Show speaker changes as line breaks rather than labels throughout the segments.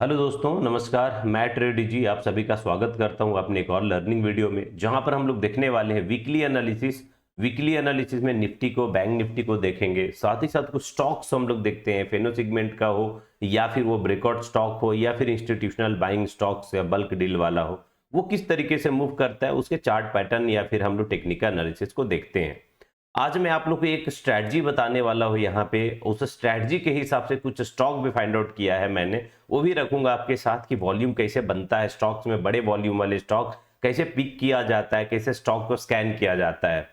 Hello दोस्तों, नमस्कार। मैं ट्रेडी जी आप सभी का स्वागत करता हूं अपने एक और लर्निंग वीडियो में, जहां पर हम लोग देखने वाले हैं वीकली एनालिसिस में निफ्टी को, बैंक निफ्टी को देखेंगे। साथ ही साथ कुछ स्टॉक्स हम लोग देखते हैं, फेनो सेगमेंट का हो या फिर वो ब्रेकआउट स्टॉक हो या फिर इंस्टीट्यूशनल बाइंग स्टॉक्स या बल्क डील वाला हो, वो किस तरीके से मूव करता है, उसके चार्ट पैटर्न या फिर हम लोग टेक्निकल एनालिसिस को देखते हैं। आज मैं आप लोग को एक स्ट्रैटेजी बताने वाला हूं यहाँ पे। उस स्ट्रैटेजी के हिसाब से कुछ स्टॉक भी फाइंड आउट किया है मैंने, वो भी रखूंगा आपके साथ कि वॉल्यूम कैसे बनता है स्टॉक्स में, बड़े वॉल्यूम वाले स्टॉक कैसे पिक किया जाता है, कैसे स्टॉक को स्कैन किया जाता है।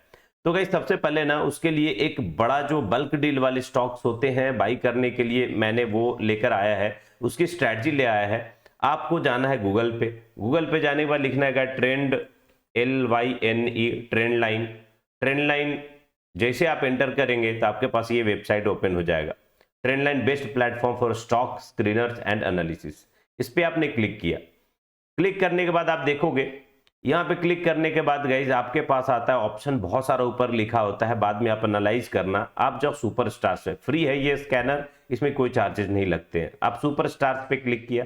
तो गाइस सबसे पहले ना उसके लिए एक बड़ा जो बल्क डील वाले स्टॉक्स होते हैं बाई करने के लिए मैंने वो लेकर आया है, उसकी स्ट्रैटेजी ले आया है। आपको जाना है गूगल पे जाने के बाद लिखना है ट्रेंड, LYNE, ट्रेंड लाइन। जैसे आप एंटर करेंगे तो आपके पास ये वेबसाइट ओपन हो जाएगा, trend line best platform for stock screeners and analysis. इस पे आपने क्लिक किया। क्लिक करने के बाद आप देखोगे, यहाँ पे क्लिक करने के बाद गाइज आपके पास आता है ऑप्शन, बहुत सारा ऊपर लिखा होता है, बाद में आप एनालाइज करना। आप जब सुपर स्टार्स है, फ्री है ये स्कैनर, इसमें कोई चार्जेस नहीं लगते हैं। आप सुपर स्टार्स पे क्लिक किया।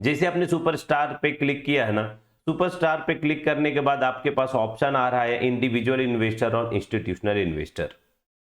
जैसे आपने सुपर स्टार पे क्लिक किया है ना, सुपर स्टार पे क्लिक करने के बाद आपके पास ऑप्शन आ रहा है इंडिविजुअल इन्वेस्टर और इंस्टीट्यूशनल इन्वेस्टर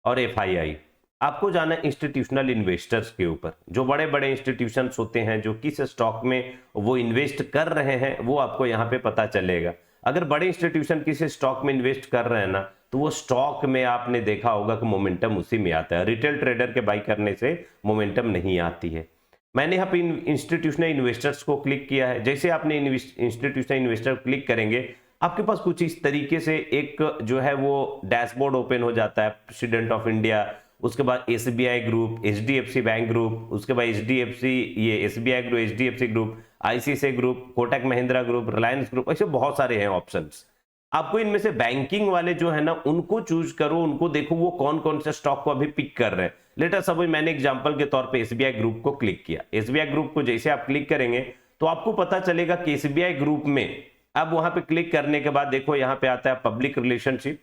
और FII। आपको जाना है इंस्टीट्यूशनल इन्वेस्टर्स के ऊपर। जो बड़े बड़े इंस्टीट्यूशंस होते हैं जो किस स्टॉक में वो इन्वेस्ट कर रहे हैं, वो आपको यहाँ पे पता चलेगा। अगर बड़े इंस्टीट्यूशन किसी स्टॉक में इन्वेस्ट कर रहे हैं ना, तो वो स्टॉक में आपने देखा होगा कि मोमेंटम उसी में आता है। रिटेल ट्रेडर के बाई करने से मोमेंटम नहीं आती है। मैंने यहाँ पे इंस्टीट्यूशनल इन्वेस्टर्स को क्लिक किया है। जैसे आपने इंस्टीट्यूशनल इन्वेस्टर क्लिक करेंगे, आपके पास कुछ इस तरीके से एक जो है वो डैशबोर्ड ओपन हो जाता है। प्रेसिडेंट ऑफ इंडिया, उसके बाद SBI group, HDFC bank group, उसके बाद SBI group, HDFC group, ICICI group, Kotak Mahindra group, Reliance group, ऐसे बहुत सारे हैं ऑप्शंस। आपको इनमें से बैंकिंग वाले जो है ना उनको चूज करो, उनको देखो वो कौन कौन से स्टॉक को अभी पिक कर रहे हैं। लेटर सपोज मैंने एग्जांपल के तौर पे SBI ग्रुप को क्लिक किया। SBI ग्रुप को जैसे आप क्लिक करेंगे तो आपको पता चलेगा कि SBI ग्रुप में अब वहां पे क्लिक करने के बाद देखो यहाँ पे आता है public relationship,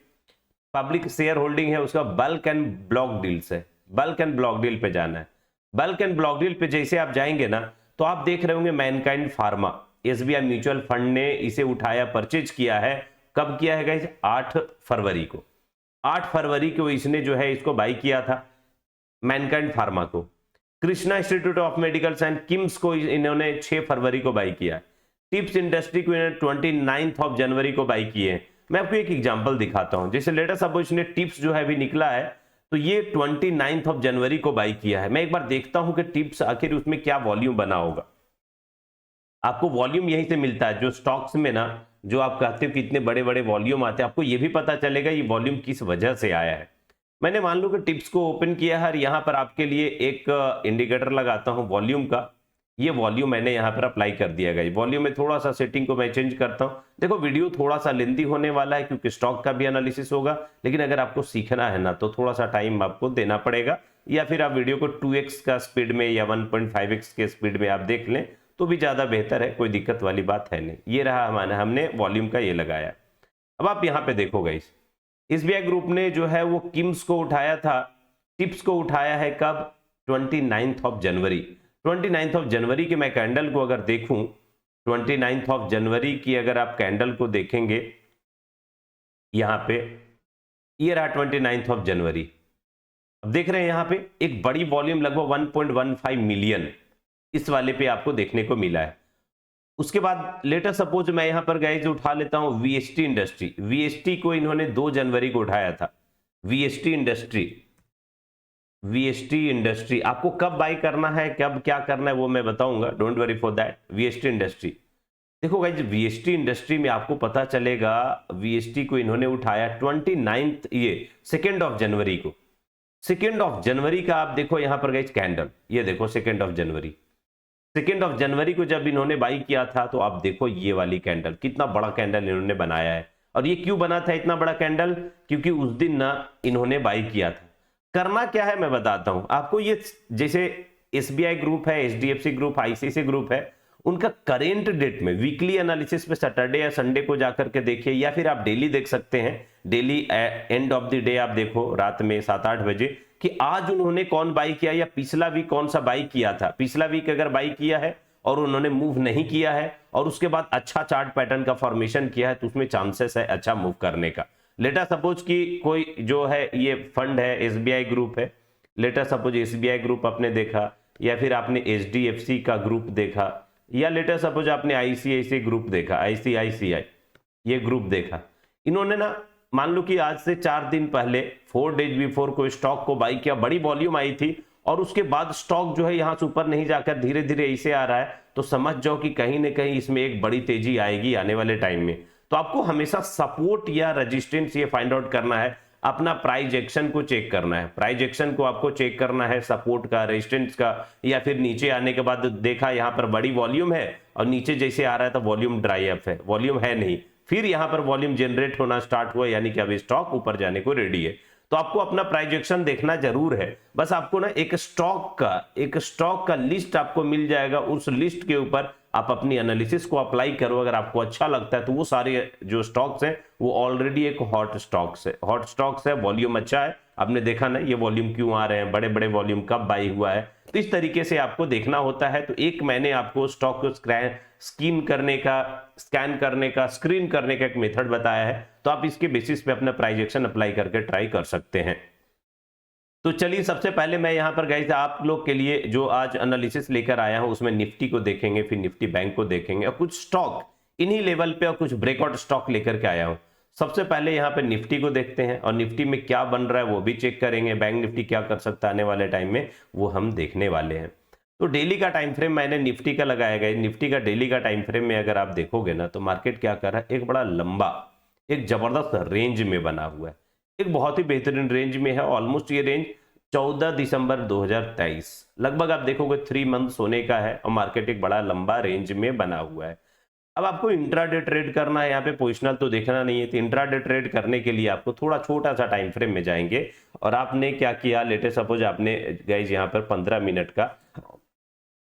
public share holding है, उसका बल्क एंड ब्लॉक डील्स है। बल्क एंड ब्लॉक डील पे जाना है। बल्क एंड ब्लॉक डील पे जैसे आप जाएंगे ना, तो आप देख रहे होंगे Mankind pharma, SBI mutual fund ने इसे उठाया, परचेज किया है। कब किया है गाइस? 8 फरवरी को। 8 फरवरी को इसने जो है इसको बाई किया था, मैनकाइंड फार्मा को। Krishna institute of medical science, KIMS को इन्होंने 6 फरवरी को बाई किया। टिप्स इंडस्ट्री को इन्होंने 29 ऑफ जनवरी को बाई किए हैं। मैं आपको एक एग्जांपल दिखाता हूं। जैसे लेटेस्ट अब इसने टिप्स जो है अभी निकला है, तो ये 29 ऑफ जनवरी को बाई किया है। मैं एक बार देखता हूं कि टिप्स आखिर उसमें क्या वॉल्यूम बना होगा। आपको वॉल्यूम यहीं से मिलता है, जो स्टॉक्स में ना जो आप कहते हो कि इतने बड़े बड़े वॉल्यूम आते हैं, आपको ये भी पता चलेगा ये वॉल्यूम किस वजह से आया है। मैंने मान लो कि टिप्स को ओपन किया है और यहाँ पर आपके लिए एक इंडिकेटर लगाता हूँ वॉल्यूम का। ये वॉल्यूम मैंने यहाँ पर अप्लाई कर दिया गया। वॉल्यूम में थोड़ा सा सेटिंग को मैं चेंज करता हूँ। देखो वीडियो थोड़ा सा लेंथी होने वाला है क्योंकि स्टॉक का भी एनालिसिस होगा, लेकिन अगर आपको सीखना है ना तो थोड़ा सा टाइम आपको देना पड़ेगा, या फिर आप वीडियो को 2x का स्पीड में या 1.5x के स्पीड में आप देख लें तो भी ज्यादा बेहतर है। कोई दिक्कत वाली बात है नहीं। ये रहा हमने वॉल्यूम का ये लगाया। अब आप यहाँ पे देखो गाइस, SBI ग्रुप ने जो है वो किम्स को उठाया था, टिप्स को उठाया है कब? 29 ऑफ जनवरी। 29 ऑफ जनवरी के मैं कैंडल को अगर देखूं, 29 ऑफ जनवरी की अगर आप कैंडल को देखेंगे यहाँ पे, ये रहा 29 ऑफ जनवरी। अब देख रहे हैं यहाँ पे एक बड़ी वॉल्यूम लगभग 1.15 मिलियन इस वाले पे आपको देखने को मिला है। उसके बाद लेटर सपोज मैं यहां पर गाइस उठा लेता हूं VST इंडस्ट्री। VST को इन्होंने 2 जनवरी को उठाया था। VST इंडस्ट्री आपको कब बाई करना है, कब क्या करना है वो मैं बताऊंगा, don't worry for that. VST industry देखो गाइस, VST इंडस्ट्री में आपको पता चलेगा VST को इन्होंने उठाया 29 ये 2 ऑफ जनवरी को। 2 ऑफ जनवरी का आप देखो यहां पर गाइस कैंडल, ये देखो 2 ऑफ जनवरी। 2 ऑफ जनवरी को जब इन्होंने बाई किया था तो आप देखो ये वाली कैंडल, कितना बड़ा कैंडल इन्होंने बनाया है। और ये क्यों बना था इतना बड़ा कैंडल? क्योंकि उस दिन ना इन्होंने बाई किया था। करना क्या है मैं बताता हूं आपको। ये जैसे SBI ग्रुप है, HDFC ग्रुप, ICICI ग्रुप है, उनका करेंट डेट में वीकली एनालिसिस पे सैटरडे या संडे को जाकर के देखिए, या फिर आप डेली देख सकते हैं। Daily end of the day आप देखो, रात में 7-8 बजे कि आज उन्होंने कौन बाई किया या पिछला वीक कौन सा बाई किया था। पिछला वीक अगर बाई किया है और उन्होंने मूव नहीं किया है और उसके बाद अच्छा चार्ट पैटर्न का फॉर्मेशन किया है तो उसमें चांसेस है अच्छा मूव करने का। लेटर सपोज कि कोई जो है ये फंड है एसबीआई ग्रुप है, लेटर सपोज एसबीआई ग्रुप आपने देखा या फिर आपने एचडीएफसी का ग्रुप देखा या लेटर सपोज आपने आईसीआईसीआई ग्रुप देखा, आईसीआईसीआई ये ग्रुप देखा। इन्होंने ना मान लो कि आज से 4 दिन पहले 4 डेज बिफोर कोई स्टॉक को बाई किया, बड़ी वॉल्यूम आई थी और उसके बाद स्टॉक जो है यहां से ऊपर नहीं जाकर धीरे धीरे ऐसे आ रहा है, तो समझ जाओ कि कहीं ना कहीं इसमें एक बड़ी तेजी आएगी आने वाले टाइम में। तो आपको हमेशा सपोर्ट या रेजिस्टेंस ये फाइंड आउट करना है, अपना प्राइस एक्शन को चेक करना है, प्राइस एक्शन को आपको चेक करना है सपोर्ट का, रेजिस्टेंस का, या फिर नीचे आने के बाद देखा यहां पर बड़ी वॉल्यूम है और नीचे जैसे आ रहा है तो वॉल्यूम ड्राई अप है, वॉल्यूम है नहीं, फिर यहां पर वॉल्यूम जनरेट होना स्टार्ट हुआ यानी कि अब स्टॉक ऊपर जाने को रेडी है। तो आपको अपना प्राइस एक्शन देखना जरूर है। बस आपको ना एक स्टॉक का लिस्ट आपको मिल जाएगा, उस लिस्ट के ऊपर आप अपनी एनालिसिस को अप्लाई करो। अगर आपको अच्छा लगता है तो वो सारे जो स्टॉक्स हैं वो ऑलरेडी एक हॉट स्टॉक्स है, वॉल्यूम अच्छा है। आपने देखा ना ये वॉल्यूम क्यों आ रहे हैं, बड़े बड़े वॉल्यूम कब बाई हुआ है, तो इस तरीके से आपको देखना होता है। तो एक मैंने आपको स्टॉक को स्कैन करने का स्क्रीन करने का एक मेथड बताया है, तो आप इसके बेसिस पे अपना प्राइस एक्शन अप्लाई करके ट्राई कर सकते हैं। तो चलिए सबसे पहले मैं यहां पर गाइस आप लोग के लिए जो आज एनालिसिस लेकर आया हूं उसमें निफ्टी को देखेंगे, फिर निफ्टी बैंक को देखेंगे और कुछ स्टॉक इन्हीं लेवल पे और कुछ ब्रेकआउट स्टॉक लेकर के आया हूं। सबसे पहले यहां पे निफ्टी को देखते हैं और निफ्टी में क्या बन रहा है वो भी चेक करेंगे, बैंक निफ्टी क्या कर सकता है आने वाले टाइम में वो हम देखने वाले हैं। तो डेली का टाइम फ्रेम मैंने निफ्टी का लगाया गया। निफ्टी का डेली का टाइम फ्रेम में अगर आप देखोगे ना तो मार्केट क्या कर रहा है, एक बड़ा लंबा एक जबरदस्त रेंज में बना हुआ है, एक बहुत ही बेहतरीन रेंज में है। ऑलमोस्ट ये रेंज 14 दिसंबर 2023 लगभग आप देखोगे 3 मंथ्स होने का है और मार्केट एक बड़ा लंबा रेंज में बना हुआ है। अब आपको इंट्राडे ट्रेड करना है, यहाँ पे पोजिशनल तो देखना नहीं है, तो इंट्राडे ट्रेड करने के लिए आपको थोड़ा छोटा सा टाइम फ्रेम में जाएंगे और आपने क्या किया, लेटे सपोज आपने गाइज यहाँ पर 15 मिनट का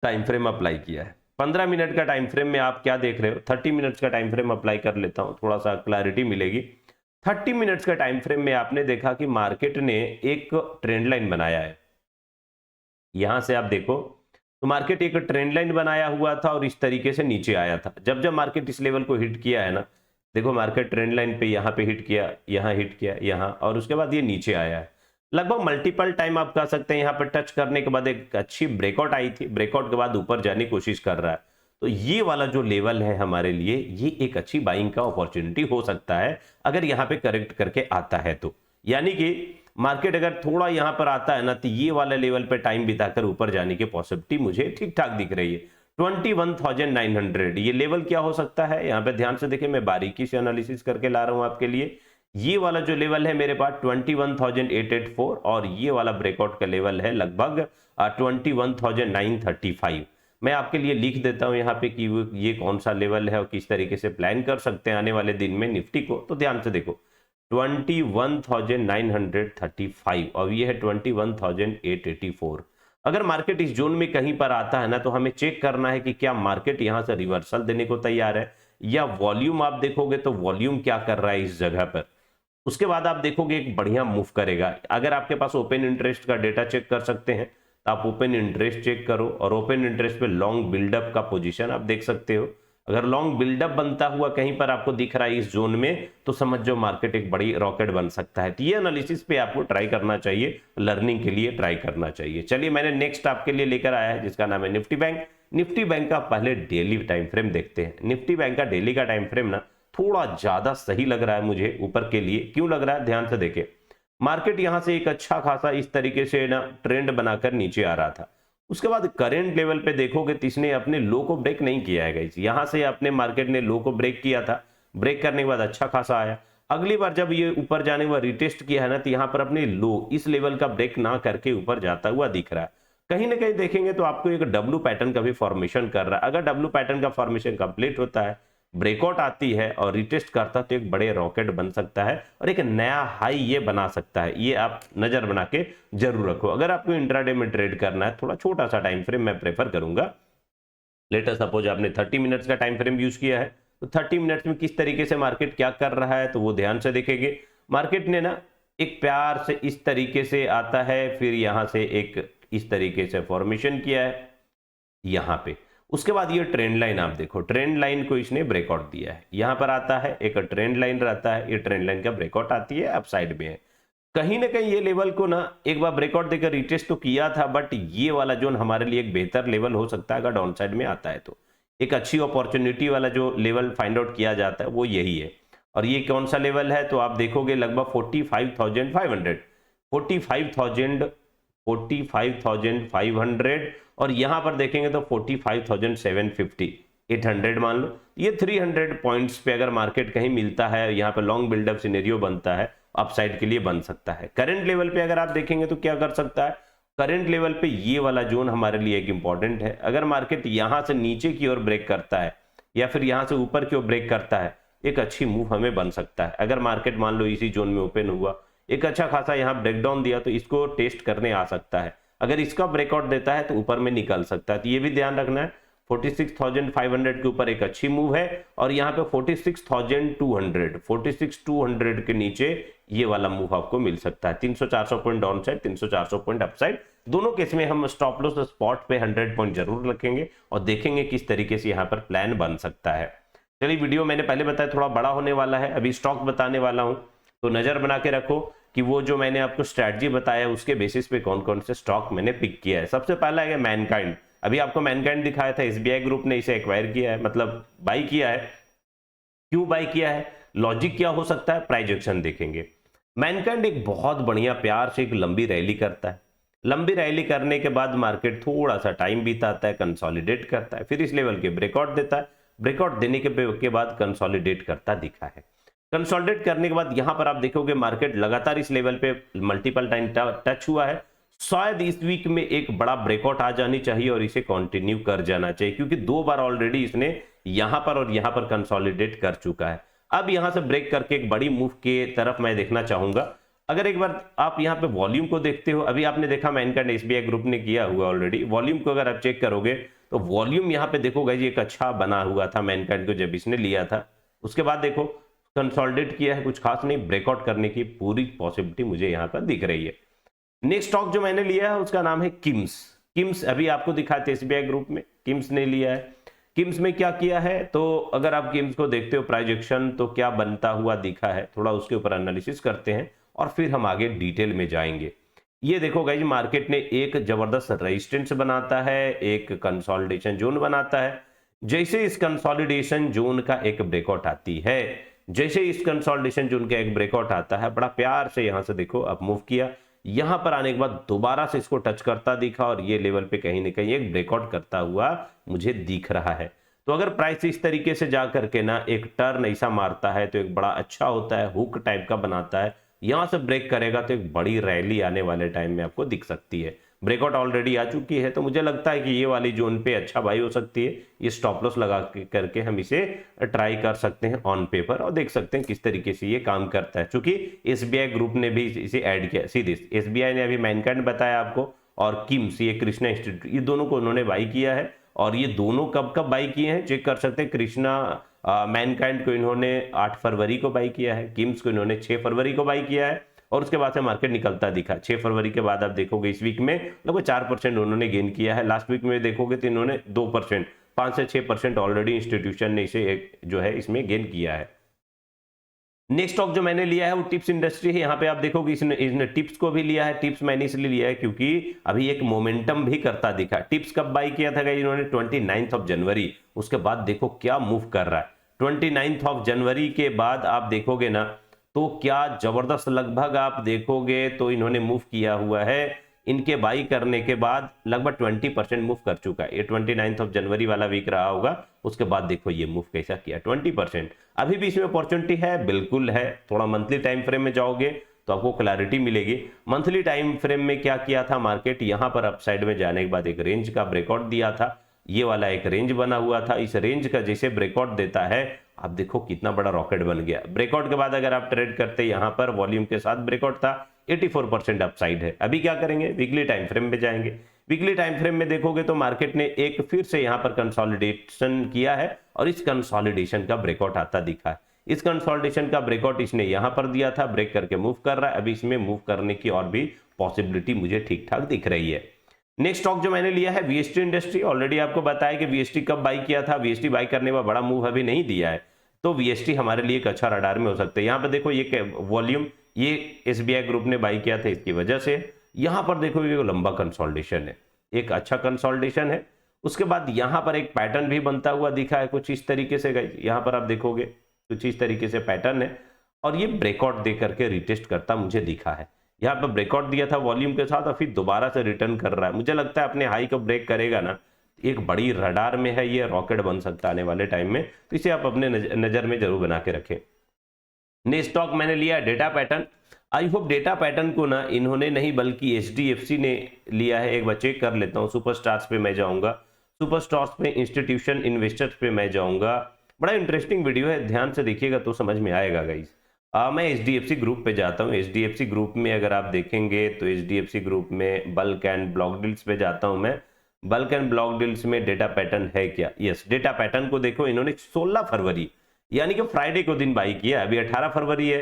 टाइम फ्रेम अप्लाई किया है। 15 मिनट का टाइम फ्रेम में आप क्या देख रहे हो, 30 मिनट्स का टाइम फ्रेम अप्लाई कर लेता हूं, थोड़ा सा क्लैरिटी मिलेगी। 30 मिनट्स का टाइम फ्रेम में आपने देखा कि मार्केट ने एक ट्रेंड लाइन बनाया है। यहां से आप देखो तो मार्केट एक ट्रेंड लाइन बनाया हुआ था और इस तरीके से नीचे आया था। जब जब मार्केट इस लेवल को हिट किया है ना, देखो मार्केट ट्रेंड लाइन पे यहाँ पे हिट किया, यहाँ हिट किया, यहाँ, और उसके बाद ये नीचे आया है। लगभग मल्टीपल टाइम आप कह सकते हैं यहाँ पे टच करने के बाद एक अच्छी ब्रेकआउट आई थी, ब्रेकआउट के बाद ऊपर जाने की कोशिश कर रहा है। तो ये वाला जो लेवल है हमारे लिए ये एक अच्छी बाइंग का अपॉर्चुनिटी हो सकता है अगर यहाँ पे करेक्ट करके आता है तो। यानी कि मार्केट अगर थोड़ा यहाँ पर आता है ना तो ये वाला लेवल पे टाइम बिताकर ऊपर जाने की पॉसिबिलिटी मुझे ठीक ठाक दिख रही है। 21,900 ये लेवल क्या हो सकता है, यहाँ पे ध्यान से देखिए, मैं बारीकी से एनालिसिस करके ला रहा हूं आपके लिए। ये वाला जो लेवल है मेरे पास 21,884 और ये वाला ब्रेकआउट का लेवल है लगभग 21,935। मैं आपके लिए लिख देता हूं यहाँ पे कि ये कौन सा लेवल है और किस तरीके से प्लान कर सकते हैं आने वाले दिन में निफ्टी को। तो ध्यान से देखो 21,935 और ये है 21,884। अगर मार्केट इस जोन में कहीं पर आता है ना तो हमें चेक करना है कि क्या मार्केट यहां से रिवर्सल देने को तैयार है या वॉल्यूम आप देखोगे तो वॉल्यूम क्या कर रहा है इस जगह पर। उसके बाद आप देखोगे एक बढ़िया मूव करेगा। अगर आपके पास ओपन इंटरेस्ट का डेटा चेक कर सकते हैं तो आप ओपन इंटरेस्ट चेक करो और ओपन इंटरेस्ट पे लॉन्ग बिल्डअप का पोजीशन आप देख सकते हो। अगर लॉन्ग बिल्डअप बनता हुआ कहीं पर आपको दिख रहा है इस जोन में तो समझ जाओ मार्केट एक बड़ी रॉकेट बन सकता है। तो ये एनालिसिस पे आपको ट्राई करना चाहिए, लर्निंग के लिए ट्राई करना चाहिए। चलिए मैंने नेक्स्ट आपके लिए लेकर आया है जिसका नाम है निफ्टी बैंक। निफ्टी बैंक का पहले डेली टाइम फ्रेम देखते हैं। निफ्टी बैंक का डेली का टाइम फ्रेम ना थोड़ा ज्यादा सही लग रहा है मुझे ऊपर के लिए। क्यों लग रहा है, ध्यान से देखें, मार्केट यहां से एक अच्छा खासा इस तरीके से ना ट्रेंड बनाकर नीचे आ रहा था। उसके बाद करंट लेवल पे देखोगे तो इसने अपने लो को ब्रेक नहीं किया है गाइस। यहां से अपने मार्केट ने लो को ब्रेक किया था, ब्रेक करने के बाद अच्छा खासा आया। अगली बार जब ये ऊपर जाने के बाद रिटेस्ट किया है ना तो यहां पर अपने लो इस लेवल का ब्रेक ना करके ऊपर जाता हुआ दिख रहा है। कहीं ना कहीं देखेंगे तो आपको एक डब्ल्यू पैटर्न का भी फॉर्मेशन कर रहा है। अगर डब्ल्यू पैटर्न का फॉर्मेशन कंप्लीट होता है, ब्रेकआउट आती है और रिटेस्ट करता है तो एक बड़े रॉकेट बन सकता है और एक नया हाई ये बना सकता है। ये आप नजर बना के जरूर रखो। अगर आपको इंट्राडे में ट्रेड करना है थोड़ा छोटा सा टाइम फ्रेम मैं प्रेफर करूंगा। लेटर सपोज आपने 30 मिनट्स का टाइम फ्रेम यूज किया है तो 30 मिनट्स में किस तरीके से मार्केट क्या कर रहा है तो वो ध्यान से देखेंगे। मार्केट ने ना एक प्यार से इस तरीके से आता है, फिर यहां से एक इस तरीके से फॉर्मेशन किया है यहां पे। उसके बाद ये ट्रेंड लाइन आप देखो, ट्रेंड लाइन को इसने ब्रेकआउट दिया है, यहां पर आता है एक ट्रेंड लाइन रहता है, ये ट्रेंड लाइन का ब्रेकआउट आती है, अप साइड में है। कहीं ना कहीं ये लेवल को ना एक बार ब्रेकआउट देकर रिटेस्ट तो किया था, बट ये वाला जोन हमारे लिए एक बेहतर लेवल हो सकता है अगर डाउन साइड में आता है तो। एक अच्छी अपॉर्चुनिटी वाला जो लेवल फाइंड आउट किया जाता है वो यही है। और ये कौन सा लेवल है तो आप देखोगे लगभग 45,500, 45,500 और यहां पर देखेंगे तो 45,750, 800 मान लो। ये 300 पॉइंट्स पे अगर मार्केट कहीं मिलता है, यहाँ पे लॉन्ग बिल्डअप सिनेरियो बनता है, अपसाइड के लिए बन सकता है। करंट लेवल पे अगर आप देखेंगे तो क्या कर सकता है, करंट लेवल पे ये वाला जोन हमारे लिए एक इंपॉर्टेंट है। अगर मार्केट यहां से नीचे की ओर ब्रेक करता है या फिर यहां से ऊपर की ओर ब्रेक करता है, एक अच्छी मूव हमें बन सकता है। अगर मार्केट मान लो इसी जोन में ओपन हुआ, एक अच्छा खासा यहाँ ब्रेकडाउन दिया तो इसको टेस्ट करने आ सकता है। अगर इसका ब्रेकआउट देता है तो ऊपर में निकल सकता है, तो ये भी ध्यान रखना है। 46,500 के ऊपर एक अच्छी मूव है और यहाँ पे 46,200 के नीचे ये वाला मूव आपको मिल सकता है। 300-400 point down side, 300-400 point upside, दोनों केस में हम स्टॉप लॉस स्पॉट पे 100 पॉइंट जरूर रखेंगे और देखेंगे किस तरीके से यहाँ पर प्लान बन सकता है। चलिए, वीडियो मैंने पहले बताया थोड़ा बड़ा होने वाला है, अभी स्टॉक बताने वाला हूं, तो नजर बना के रखो कि वो जो मैंने आपको स्ट्रैटेजी बताया उसके बेसिस पे कौन कौन से स्टॉक मैंने पिक किया है। सबसे पहला है मैनकाइंड। अभी आपको मैनकाइंड दिखाया था, एसबीआई ग्रुप ने इसे एक्वायर किया है, मतलब बाई किया है। क्यों बाई किया है, लॉजिक क्या हो सकता है, प्राइस एक्शन देखेंगे। मैनकाइंड एक बहुत बढ़िया प्यार से एक लंबी रैली करता है, लंबी रैली करने के बाद मार्केट थोड़ा सा टाइम बिताता है, कंसोलिडेट करता है, फिर इस लेवल के ब्रेकआउट देता है, ब्रेकआउट देने के बाद कंसोलिडेट करता दिखा है। कंसोलिडेट करने के बाद यहां पर आप देखोगे मार्केट लगातार इस लेवल पे मल्टीपल टाइम टच हुआ है। शायद इस वीक में एक बड़ा ब्रेकआउट आ जानी चाहिए और इसे कंटिन्यू कर जाना चाहिए, क्योंकि 2 बार ऑलरेडी इसने यहां पर और यहां पर कंसोलिडेट कर चुका है। अब यहां से ब्रेक करके एक बड़ी मूव के तरफ मैं देखना चाहूंगा। अगर एक बार आप यहां पे वॉल्यूम को देखते हो, अभी आपने देखा मैनकाइंड एसबीआई ग्रुप ने किया हुआ ऑलरेडी, वॉल्यूम को अगर आप चेक करोगे तो वॉल्यूम यहां पे देखोगे जी एक अच्छा बना हुआ था मैनकाइंड को जब इसने लिया था। उसके बाद देखो कंसोलिडेट किया है, कुछ खास नहीं, ब्रेकआउट करने की पूरी पॉसिबिलिटी मुझे यहां पर दिख रही है। नेक्स्ट स्टॉक जो मैंने लिया है उसका नाम है किम्स। किम्स अभी आपको दिखाते एसबीआई ग्रुप में किम्स ने लिया है। किम्स में क्या किया है, तो अगर आप किम्स को देखते हो प्राइजेक्शन तो क्या बनता हुआ दिखा है, थोड़ा उसके ऊपर एनालिसिस करते हैं और फिर हम आगे डिटेल में जाएंगे। ये देखो गाइस, मार्केट ने एक जबरदस्त रेजिस्टेंस बनाता है, एक कंसोलिडेशन जोन बनाता है। जैसे इस कंसोलिडेशन जोन का एक ब्रेकआउट आती है, जैसे इस कंसोलिडेशन जोन का एक ब्रेकआउट आता है, बड़ा प्यार से यहां से देखो अप मूव किया, यहां पर आने के बाद दोबारा से इसको टच करता दिखा और ये लेवल पे कहीं ना कहीं एक ब्रेकआउट करता हुआ मुझे दिख रहा है। तो अगर प्राइस इस तरीके से जा करके ना एक टर्न ऐसा मारता है तो एक बड़ा अच्छा होता है, हुक टाइप का बनाता है, यहां से ब्रेक करेगा तो एक बड़ी रैली आने वाले टाइम में आपको दिख सकती है। ब्रेकआउट ऑलरेडी आ चुकी है, तो मुझे लगता है कि ये वाली जोन पे अच्छा बाई हो सकती है। ये स्टॉप लॉस लगा करके हम इसे ट्राई कर सकते हैं ऑन पेपर और देख सकते हैं किस तरीके से ये काम करता है। क्योंकि एसबीआई ग्रुप ने भी इसे ऐड किया, सीधे एसबीआई ने अभी मैनकाइंड बताया आपको और किम्स, ये कृष्णा इंस्टीट्यूट, ये दोनों को उन्होंने बाई किया है। और ये दोनों कब कब बाई किए हैं चेक कर सकते हैं। कृष्णा मैनकाइंड को इन्होंने 8 फरवरी को बाई किया है, किम्स को इन्होंने 6 फरवरी को बाई किया है और उसके बाद से मार्केट निकलता दिखा। 6 फरवरी के बाद आप देखोगे इस वीक में लगभग 4% उन्होंने गेन किया है। लास्ट वीक में देखोगे तो इन्होंने 2%, 5 से 6% ऑलरेडी इंस्टीट्यूशन ने इसे जो है इसमें गेन किया है। नेक्स्ट स्टॉक जो मैंने लिया है वो टिप्स इंडस्ट्री है। यहाँ पे आप देखोगे इसने टिप्स को भी लिया है। टिप्स मैंने इसलिए लिया है क्योंकि अभी एक मोमेंटम भी करता दिखा। टिप्स कब बाई किया था इन्होंने 29 जनवरी, उसके बाद देखो क्या मूव कर रहा है। 29 जनवरी के बाद आप देखोगे ना तो क्या जबरदस्त, लगभग आप देखोगे तो इन्होंने मूव किया हुआ है। इनके बाई करने के बाद लगभग 20% मूव कर चुका है। ये 29 जनवरी वाला वीक रहा होगा, उसके बाद देखो ये मूव कैसा किया 20%। अभी भी इसमें अपॉर्चुनिटी है, बिल्कुल है। थोड़ा मंथली टाइम फ्रेम में जाओगे तो आपको क्लैरिटी मिलेगी। मंथली टाइम फ्रेम में क्या किया था मार्केट, यहां पर अपसाइड में जाने के बाद एक रेंज का ब्रेकआउट दिया था, ये वाला एक रेंज बना हुआ था। इस रेंज का जैसे ब्रेकआउट देता है, आप देखो कितना बड़ा रॉकेट बन गया। ब्रेकआउट के बाद अगर आप ट्रेड करते, यहां पर वॉल्यूम के साथ ब्रेकआउट था, 84% अपसाइड है। अभी क्या करेंगे, वीकली टाइम फ्रेम में जाएंगे। वीकली टाइम फ्रेम में देखोगे तो मार्केट ने एक फिर से यहां पर कंसोलिडेशन किया है और इस कंसोलिडेशन का ब्रेकआउट आता दिखा है। इस कंसोलिडेशन का ब्रेकआउट इसने यहां पर दिया था, ब्रेक करके मूव कर रहा है। अभी इसमें मूव करने की और भी पॉसिबिलिटी मुझे ठीक ठाक दिख रही है। नेक्स्ट स्टॉक जो मैंने लिया है वीएसटी इंडस्ट्री। ऑलरेडी आपको बताया कि वीएसटी कब बाई किया था, वीएसटी बाई करने का बड़ा मूव अभी नहीं दिया है, तो वीएसटी हमारे लिए एक अच्छा रडार में हो सकता है। यहाँ पर देखो ये वॉल्यूम ये एसबीआई ग्रुप ने बाई किया था, इसकी वजह से यहाँ पर देखो ये लंबा कंसोलिडेशन है, एक अच्छा कंसोलिडेशन है। उसके बाद यहाँ पर एक पैटर्न भी बनता हुआ दिखा है कुछ इस तरीके से, यहाँ पर आप देखोगे कुछ इस तरीके से पैटर्न है, और ये ब्रेकआउट दे करके रिटेस्ट करता मुझे दिखा है। यहाँ पर ब्रेकआउट दिया था वॉल्यूम के साथ और फिर दोबारा से रिटर्न कर रहा है। मुझे लगता है अपने हाई को ब्रेक करेगा ना, एक बड़ी रडार में है, ये रॉकेट बन सकता है आने वाले टाइम में, तो इसे आप अपने नजर में जरूर बना के रखें। नेक्स्ट स्टॉक मैंने लिया data pattern. I hope data pattern को ना इन्होंने नहीं बल्कि एचडीएफसी ने लिया है। एक बार चेक कर लेता हूँ, सुपरस्टार्स पे मैं जाऊंगा, सुपरस्टार्स पे इंस्टीट्यूशन इन्वेस्टर्स पे मैं जाऊंगा। बड़ा इंटरेस्टिंग वीडियो है, ध्यान से देखिएगा तो समझ में आएगा गाइस। मैं एचडीएफसी ग्रुप पे जाता हूँ। एचडीएफसी ग्रुप में अगर आप देखेंगे तो एचडीएफसी ग्रुप में बल्क एंड ब्लॉक डील्स पे जाता हूँ मैं। बल्क एंड ब्लॉक डील्स में डेटा पैटर्न है क्या? यस, डेटा पैटर्न को देखो, इन्होंने 16 फरवरी यानी कि फ्राइडे को दिन बाई किया। अभी 18 फरवरी है,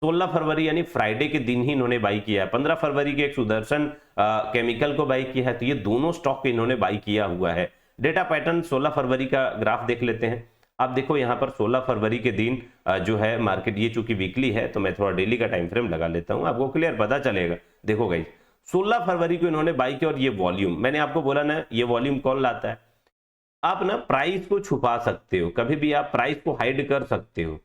16 फरवरी यानी फ्राइडे के दिन ही इन्होंने बाई किया है। 15 फरवरी के एक सुदर्शन केमिकल को बाई किया है, तो ये दोनों स्टॉक इन्होंने बाई किया हुआ है। डेटा पैटर्न 16 फरवरी का ग्राफ देख लेते हैं। आप देखो यहाँ पर 16 फरवरी के दिन जो है मार्केट, ये चूंकि वीकली है तो मैं थोड़ा डेली का टाइम फ्रेम लगा लेता हूँ, आपको क्लियर पता चलेगा। देखो गाइस 16 फरवरी को इन्होंने बाई किया, और ये वॉल्यूम मैंने आपको बोला ना, ये वॉल्यूम कौन लाता है? आप ना प्राइस को छुपा सकते हो, कभी भी आप प्राइस को हाइड कर सकते हो,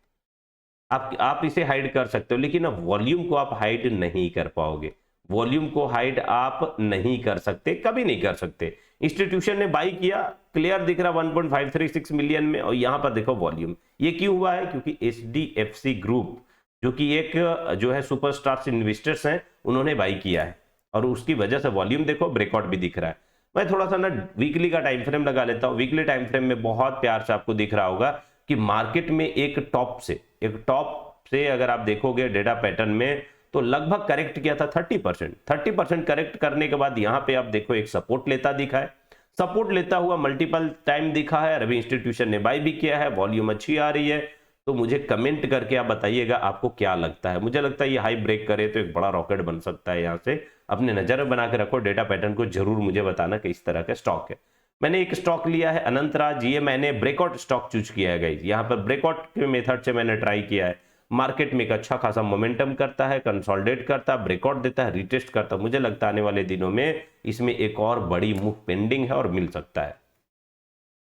आप इसे हाइड कर सकते हो, लेकिन वॉल्यूम को आप हाइड नहीं कर पाओगे। वॉल्यूम को हाइड आप नहीं कर सकते, कभी नहीं कर सकते। इंस्टीट्यूशन ने बाई किया, क्लियर दिख रहा 1.536 मिलियन में, और यहां पर देखो वॉल्यूम। ये क्यों हुआ है? क्योंकि एचडीएफसी ग्रुप जो कि एक जो है सुपरस्टार्स इन्वेस्टर्स हैं, उन्होंने बाई किया है, और उसकी वजह से वॉल्यूम देखो, ब्रेकआउट भी दिख रहा है। मैं थोड़ा सा ना वीकली का टाइम फ्रेम लगा लेता हूं। वीकली टाइम फ्रेम में बहुत प्यार से आपको दिख रहा होगा कि मार्केट में एक टॉप से अगर आप देखोगे डेटा पैटर्न में, तो लगभग करेक्ट किया था 30% करेक्ट करने के बाद यहाँ पे आप देखो एक सपोर्ट लेता दिखा है, सपोर्ट लेता हुआ मल्टीपल टाइम दिखा है। अभी इंस्टीट्यूशन ने बाई भी किया है, वॉल्यूम अच्छी आ रही है। तो मुझे कमेंट करके आप बताइएगा आपको क्या लगता है। मुझे लगता है ये हाई ब्रेक करे तो एक बड़ा रॉकेट बन सकता है। यहाँ से अपने नजर में बना के रखो, डेटा पैटर्न को जरूर मुझे बताना कि इस तरह का स्टॉक है। मैंने एक स्टॉक लिया है अनंतराज, ये मैंने ब्रेकआउट स्टॉक चूज किया है गाइस। यहाँ पर ब्रेकआउट के मेथड से मैंने ट्राई किया है। मार्केट में एक अच्छा खासा मोमेंटम करता है, कंसोलिडेट करता है, ब्रेकआउट देता है, रिटेस्ट करता है। मुझे लगता है आने वाले दिनों में इसमें एक और बड़ी मूव पेंडिंग है और मिल सकता है।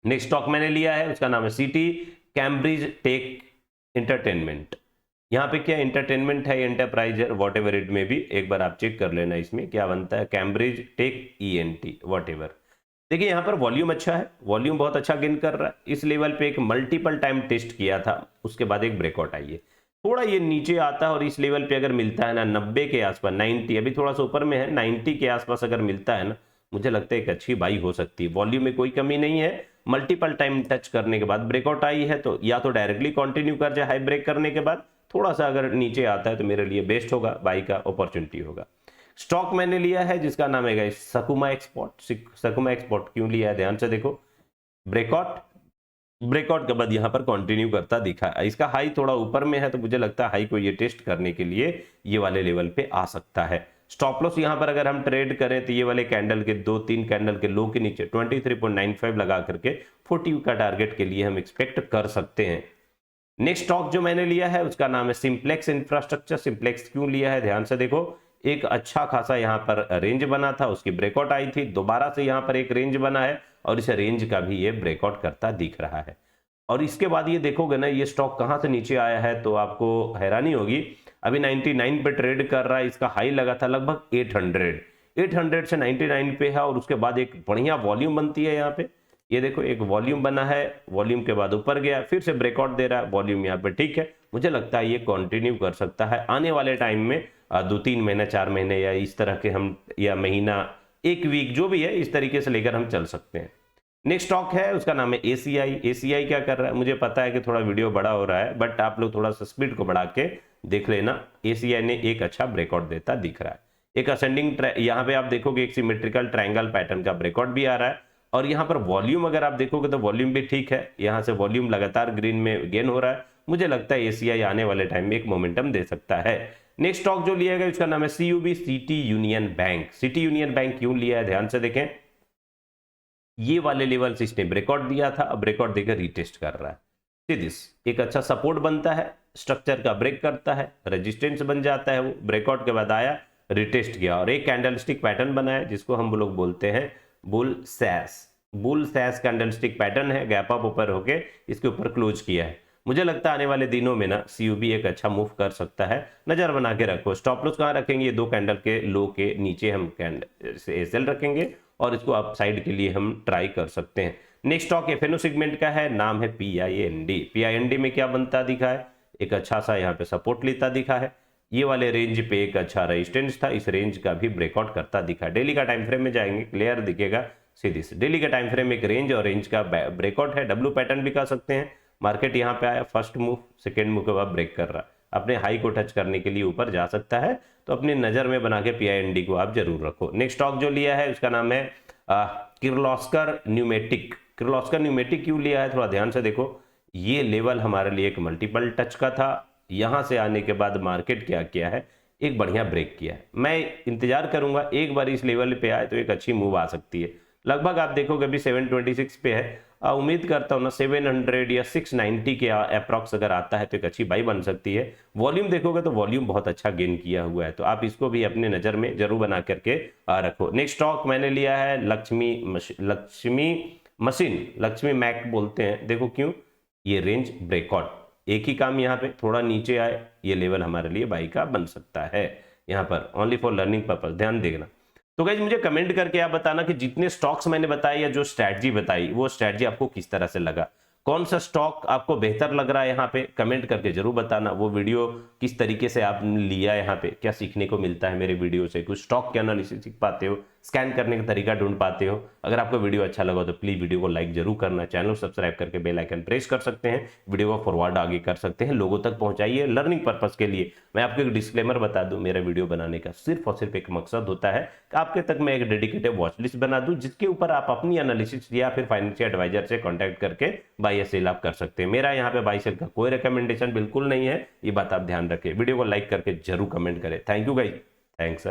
नेक्स्ट स्टॉक मैंने लिया है, उसका नाम है सिटी कैम्ब्रिज टेक एंटरटेनमेंट। यहाँ पे क्या एंटरटेनमेंट है, एंटरप्राइज है, वॉट एवर इट में भी, एक बार आप चेक कर लेना इसमें क्या बनता है। Cambridge take ENT whatever. देखिए यहाँ पर वॉल्यूम अच्छा है, वॉल्यूम बहुत अच्छा गेन कर रहा है। इस लेवल पे एक मल्टीपल टाइम टेस्ट किया था, उसके बाद एक ब्रेकआउट आई है। थोड़ा ये नीचे आता है और इस लेवल पे अगर मिलता है ना 90 के आसपास, 90 अभी थोड़ा सा ऊपर में है, 90 के आसपास अगर मिलता है ना, मुझे लगता है एक अच्छी बाई हो सकती है। वॉल्यूम में कोई कमी नहीं है, मल्टीपल टाइम टच करने के बाद ब्रेकआउट आई है, तो या तो डायरेक्टली कंटिन्यू कर जाए हाई ब्रेक करने के बाद, थोड़ा सा अगर नीचे आता है तो मेरे लिए बेस्ट होगा, बाई का अपॉर्चुनिटी होगा। स्टॉक मैंने लिया है जिसका नाम है guys Sakuma export. Sakuma export क्यों लिया है, ध्यान से देखो, ब्रेकआउट के बाद यहां पर कंटिन्यू करता दिखा है। इसका हाई थोड़ा ऊपर में है, तो मुझे लगता है हाई को ये टेस्ट करने के लिए ये वाले लेवल पे आ सकता है। स्टॉप लॉस यहां पर अगर हम ट्रेड करें तो ये वाले कैंडल के 2-3 कैंडल के लो के नीचे 23.95 लगा करके 40 का टारगेट के लिए हम एक्सपेक्ट कर सकते हैं। नेक्स्ट स्टॉक जो मैंने लिया है उसका नाम है सिंप्लेक्स इंफ्रास्ट्रक्चर। सिंप्लेक्स क्यों लिया है, ध्यान से देखो, एक अच्छा खासा यहाँ पर रेंज बना था, उसकी ब्रेकआउट आई थी, दोबारा से यहाँ पर एक रेंज बना है और इस रेंज का भी ये ब्रेकआउट करता दिख रहा है। और इसके बाद ये देखोगे ना, ये स्टॉक कहाँ से नीचे आया है तो आपको हैरानी होगी। अभी 99 पे ट्रेड कर रहा है, इसका हाई लगा था लगभग 800 से 99 पे है, और उसके बाद एक बढ़िया वॉल्यूम बनती है यहाँ पे। ये देखो एक वॉल्यूम बना है, वॉल्यूम के बाद ऊपर गया, फिर से ब्रेकआउट दे रहा है, वॉल्यूम यहाँ पे ठीक है। मुझे लगता है ये कंटिन्यू कर सकता है आने वाले टाइम में, 2-3 महीने 4 महीने या इस तरह के हम, या महीना, एक वीक, जो भी है इस तरीके से लेकर हम चल सकते हैं। नेक्स्ट स्टॉक है उसका नाम है ACI। ACI क्या कर रहा है, मुझे पता है कि थोड़ा वीडियो बड़ा हो रहा है, बट आप लोग थोड़ा सा स्पीड को बढ़ा के देख लेना। ACI ने एक अच्छा ब्रेकआउट देता दिख रहा है। एक असेंडिंग यहाँ पे आप देखोगे एक सिमेट्रिकल ट्रायंगल पैटर्न का ब्रेकआउट भी आ रहा है, और यहाँ पर वॉल्यूम अगर आप देखोगे तो वॉल्यूम भी ठीक है। यहाँ से वॉल्यूम लगातार ग्रीन में गेन हो रहा है। मुझे लगता है एसीआई आने वाले टाइम में एक मोमेंटम दे सकता है। नेक्स्ट स्टॉक जो लिया गया उसका नाम है CUB, City Union Bank. City Union Bank क्यों लिया है, ध्यान से देखें, ये वाले लेवल्स इसने ब्रेकआउट दिया था, अब ब्रेकआउट देकर रीटेस्ट कर रहा है। दिस एक अच्छा सपोर्ट बनता है, स्ट्रक्चर का ब्रेक करता है, रेजिस्टेंस बन जाता है, वो ब्रेकआउट के बाद आया, रिटेस्ट किया और एक कैंडलस्टिक पैटर्न बनाया जिसको हम लोग बोलते हैं बुल सैस। बुल सैस कैंडलस्टिक पैटर्न है, गैप अप ऊपर होके इसके ऊपर क्लोज किया है। मुझे लगता है आने वाले दिनों में ना सीयूबी एक अच्छा मूव कर सकता है, नजर बना के रखो। स्टॉप लॉस कहाँ रखेंगे, ये 2 कैंडल के लो के नीचे हम एसएल रखेंगे और इसको अपसाइड के लिए हम ट्राई कर सकते हैं। नेक्स्ट स्टॉक एफएनओ सेगमेंट का है, नाम है पीआईएनडी। पीआईएनडी में क्या बनता दिखा है, एक अच्छा सा यहाँ पे सपोर्ट लेता दिखा है, ये वाले रेंज पे एक अच्छा रेजिस्टेंस था, इस रेंज का भी ब्रेकआउट करता दिखा। डेली का टाइम फ्रेम में जाएंगे, क्लियर दिखेगा सीधी से। डेली का टाइम फ्रेम एक रेंज और रेंज का ब्रेकआउट है, डब्ल्यू पैटर्न भी कह सकते हैं। मार्केट यहाँ पे आया, फर्स्ट मूव, सेकेंड मूव के बाद ब्रेक कर रहा, अपने हाई को टच करने के लिए ऊपर जा सकता है, तो अपनी नजर में बना के पीआईएनडी को आप जरूर रखो। नेक्स्ट स्टॉक जो लिया है उसका नाम है किर्लोस्कर न्यूमेटिक। किर्लोस्कर न्यूमेटिक क्यों लिया है, थोड़ा ध्यान से देखो, ये लेवल हमारे लिए एक मल्टीपल टच का था, यहां से आने के बाद मार्केट क्या किया है, एक बढ़िया ब्रेक किया है। मैं इंतजार करूंगा एक बार इस लेवल पे आए तो एक अच्छी मूव आ सकती है। लगभग आप देखोगे अभी 726 पे है, उम्मीद करता हूं ना 700 या 690 के अप्रॉक्स अगर आता है तो एक अच्छी बाई बन सकती है। वॉल्यूम देखोगे तो वॉल्यूम बहुत अच्छा गेन किया हुआ है, तो आप इसको भी अपने नजर में जरूर बना करके रखो। नेक्स्ट स्टॉक मैंने लिया है लक्ष्मी मैक बोलते हैं। देखो क्यों, ये रेंज ब्रेकआउट, एक ही काम यहाँ पे, थोड़ा नीचे आए, ये लेवल हमारे लिए बाई का बन सकता है यहाँ पर, ओनली फॉर लर्निंग पर्पस, ध्यान देना। तो गाइज मुझे कमेंट करके आप बताना कि जितने स्टॉक्स मैंने बताए या जो स्ट्रैटेजी बताई वो स्ट्रैटेजी आपको किस तरह से लगा, कौन सा स्टॉक आपको बेहतर लग रहा है, यहाँ पे कमेंट करके जरूर बताना। वो वीडियो किस तरीके से आपने लिया, यहाँ पे क्या सीखने को मिलता है मेरे वीडियो से, कुछ स्टॉक के एनालिसिस सीख पाते हो, स्कैन करने का तरीका ढूंढ पाते हो। अगर आपको वीडियो अच्छा लगा तो प्लीज वीडियो को लाइक जरूर करना, चैनल सब्सक्राइब करके बेल आइकन प्रेस कर सकते हैं, वीडियो को फॉरवर्ड आगे कर सकते हैं, लोगों तक पहुंचाइए लर्निंग पर्पस के लिए। मैं आपको एक डिस्क्लेमर बता दूं, मेरा वीडियो बनाने का सिर्फ और सिर्फ एक मकसद होता है कि आपके तक मैं एक डेडिकेटेड वॉच लिस्ट बना दूं जिसके ऊपर आप अपनी एनालिसिस या फिर फाइनेंशियल एडवाइजर से कॉन्टैक्ट करके बाय या सेल आप कर सकते हैं। मेरा यहाँ पे बाय सेल का कोई रिकमेंडेशन बिल्कुल नहीं है, ये बात आप ध्यान रखें। वीडियो को लाइक करके जरूर कमेंट करें। Thank you guys, thanks.